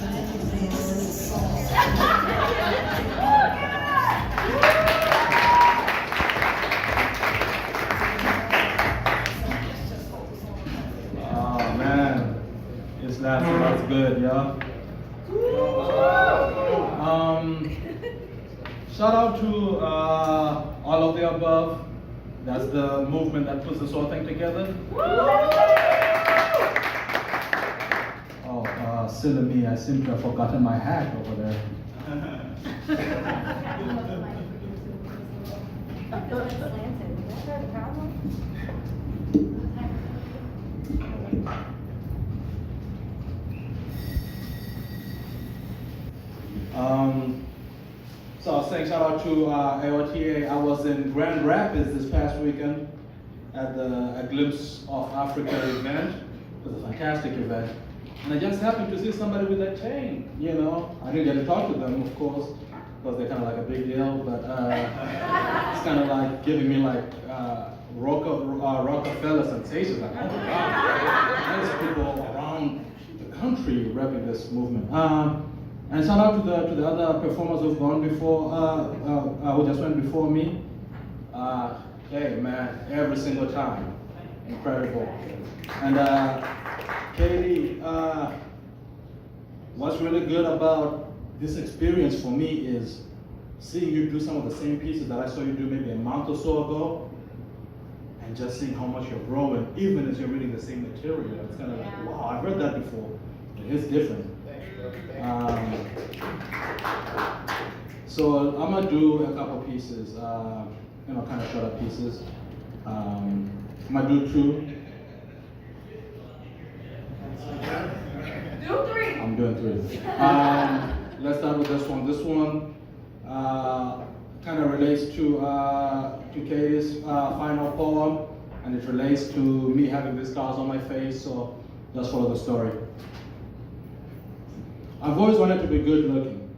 Oh man, it's laughing. That's good, y'all. Shout out to all of the above. That's the movement that puts this whole thing together. Oh, silly me, I seem to have forgotten my hat over there. So I was saying shout out to AOTA. I was in Grand Rapids this past weekend at the A Glimpse of Africa event. It was a fantastic event. And I just happened to see somebody with a chain, you know. I didn't get to talk to them, of course, because they're kind of like a big deal, but it's kind of like giving me like Rockefeller sensations. Like, oh my God, there's people around the country repping this movement. And shout out to the other performers who've gone before, who just went before me. Hey man, every single time, incredible. And Katie, what's really good about this experience for me is seeing you do some of the same pieces that I saw you do maybe a month or so ago, and just seeing how much you're growing, even as you're reading the same material. It's kind of like, wow, I've heard that before. It's different. So I'm gonna do a couple pieces, kind of shorter pieces. I'm gonna do two. Do three. I'm doing three. Let's start with this one. This one kind of relates to Katie's final poem, and it relates to me having these scars on my face. So just follow the story. I've always wanted to be good looking.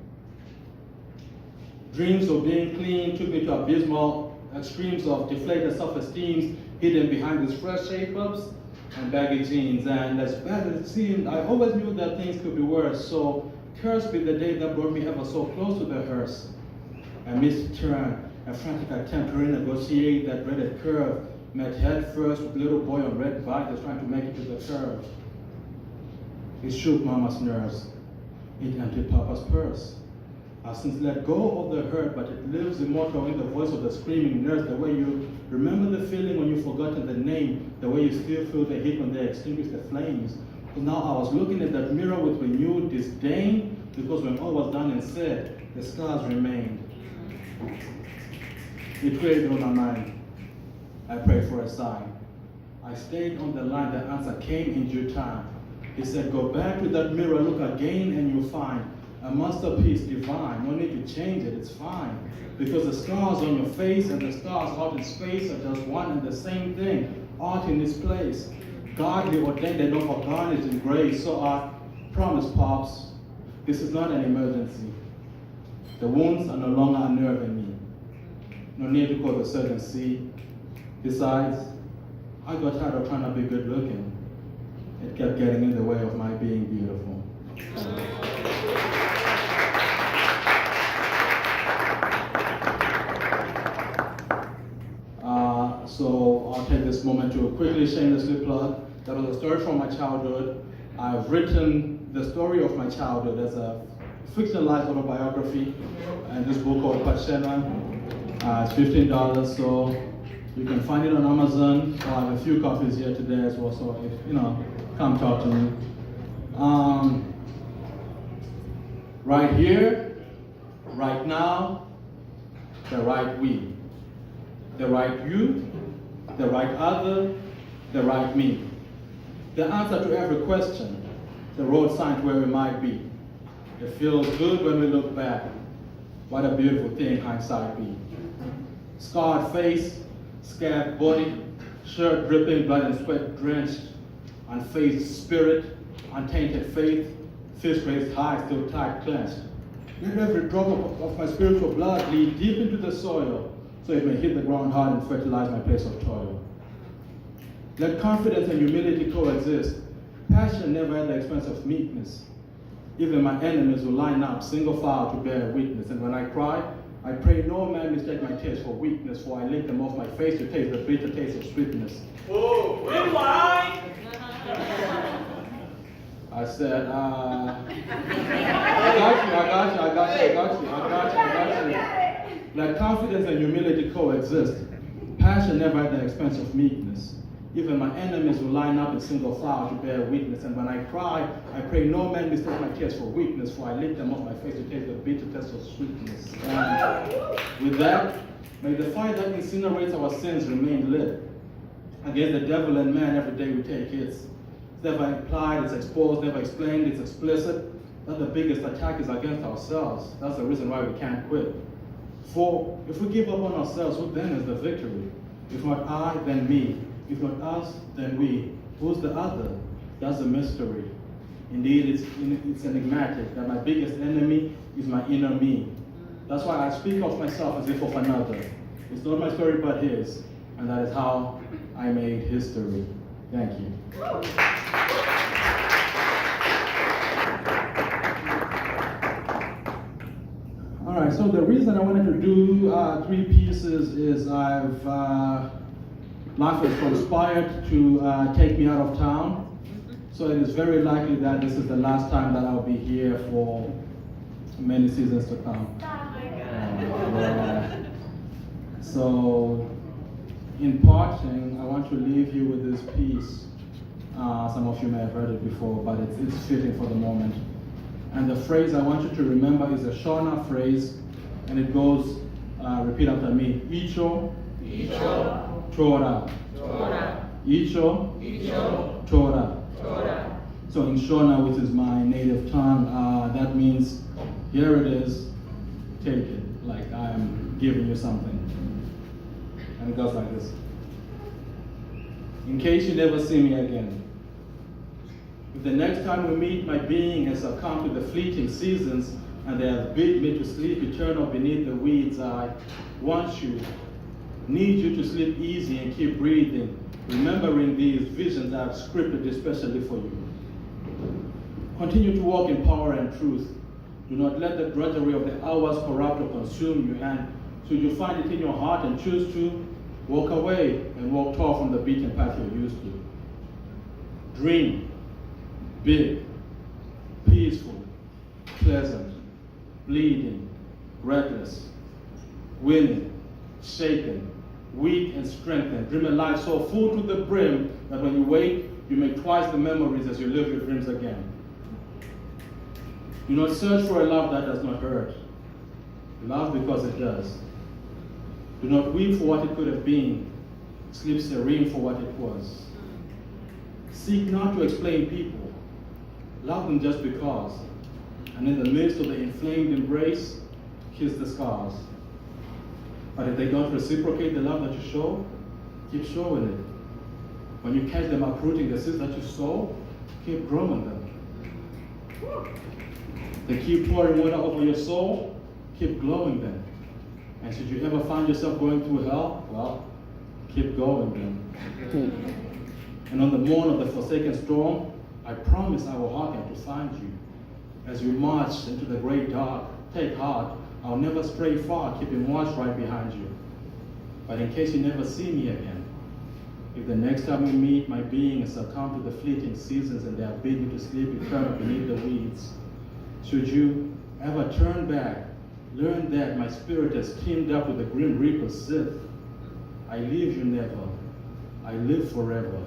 Dreams of being clean took me to abysmal extremes of deflated self-esteem hidden behind these fresh shape-ups and baggy jeans. And as bad as it seemed, I always knew that things could be worse. So cursed be the day that brought me ever so close to the hearse. A missed turn, a frantic attempt to renegotiate that dreaded curve, met head first with little boy on red bike that's trying to make it to the curve. It shook mama's nerves. It emptied papa's purse. I've since let go of the hurt, but it lives immortal in the voice of the screaming nurse, the way you remember the feeling when you've forgotten the name, the way you still feel the heat when they extinguish the flames. But now I was looking at that mirror with renewed disdain, because when all was done and said, the scars remained. It weighed on my mind. I prayed for a sign. I stayed on the line, the answer came in due time. He said, go back to that mirror, look again, and you'll find a masterpiece divine. No need to change it, it's fine. Because the scars on your face and the stars out in space are just one and the same thing, art in this place. Godly ordained and over garnished in grace. So I promise, Pops, this is not an emergency. The wounds are no longer unnerving me. No need to call the surgeon, see. Besides, I got tired of trying to be good looking. It kept getting in the way of my being beautiful. So I'll take this moment to quickly shamelessly plug. That was a story from my childhood. I've written the story of my childhood as a fictionalized autobiography in this book called Pachena. It's $15, so you can find it on Amazon. I have a few copies here today as well, so if, come talk to me. Right here, right now, the right we. The right you, the right other, the right me. The answer to every question, the road sign to where we might be. It feels good when we look back. What a beautiful thing hindsight be. Scarred face, scabbed body, shirt dripping, blood and sweat drenched, unfazed spirit, untainted faith, fist raised high, still tight clenched. Let every drop of my spiritual blood lead deep into the soil, so it may hit the ground hard and fertilize my place of toil. Let confidence and humility coexist. Passion never at the expense of meekness. Even my enemies will line up single file to bear witness. And when I cry, I pray no man mistake my tears for weakness, for I lick them off my face to taste the bitter taste of sweetness. Oh, rewind! I said, I got you. Let confidence and humility coexist. Passion never at the expense of meekness. Even my enemies will line up in single file to bear witness. And when I cry, I pray no man mistake my tears for weakness, for I lick them off my face to taste the bitter taste of sweetness. And with that, may the fire that incinerates our sins remain lit. Against the devil and man, every day we take hits. It's never implied, it's exposed, never explained, it's explicit. That the biggest attack is against ourselves. That's the reason why we can't quit. For if we give up on ourselves, who then is the victory? If not I, then me. If not us, then we. Who's the other? That's a mystery. Indeed, it's enigmatic that my biggest enemy is my inner me. That's why I speak of myself as if of another. It's not my story but his, and that is how I made history. Thank you. All right, so the reason I wanted to do 3 pieces is life has conspired to take me out of town. So it is very likely that this is the last time that I'll be here for many seasons to come. So in parting, I want to leave you with this piece. Some of you may have heard it before, but it's fitting for the moment. And the phrase I want you to remember is a Shona phrase, and it goes, repeat after me, Icho, Icho, Tora. Tora. Icho, Icho, Tora. Tora. So in Shona, which is my native tongue, that means, here it is, take it, like I'm giving you something. And it goes like this. In case you never see me again, if the next time we meet, my being has succumbed to the fleeting seasons and they have bid me to sleep eternal beneath the weeds, I want you, need you to sleep easy and keep breathing, remembering these visions I have scripted especially for you. Continue to walk in power and truth. Do not let the drudgery of the hours corrupt or consume you, and should you find it in your heart and choose to, walk away and walk tall from the beaten path you're used to. Dream big, peaceful, pleasant, bleeding, reckless, winning, shaken, weak and strengthened. Dream a life so full to the brim that when you wake, you make twice the memories as you live your dreams again. Do not search for a love that does not hurt. Love because it does. Do not weep for what it could have been. Sleep serene for what it was. Seek not to explain people. Love them just because. And in the midst of the inflamed embrace, kiss the scars. But if they don't reciprocate the love that you show, keep showing it. When you catch them uprooting the seeds that you sow, keep growing them. They keep pouring water over your soul, keep glowing them. And should you ever find yourself going through hell, well, keep going them. And on the morn of the forsaken storm, I promise I will hearken to find you. As we march into the great dark, take heart, I'll never stray far, keeping watch right behind you. But in case you never see me again, if the next time we meet, my being has succumbed to the fleeting seasons and they have bid me to sleep eternal beneath the weeds, should you ever turn back, learn that my spirit has teamed up with the grim reaper's scythe. I leave you never, I live forever.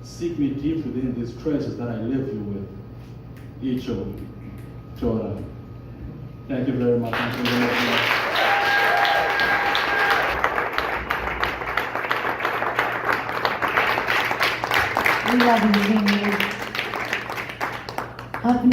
Seek me deep within these treasures that I live you with. Icho, Tora. Thank you very much. We love you, Shingi. Up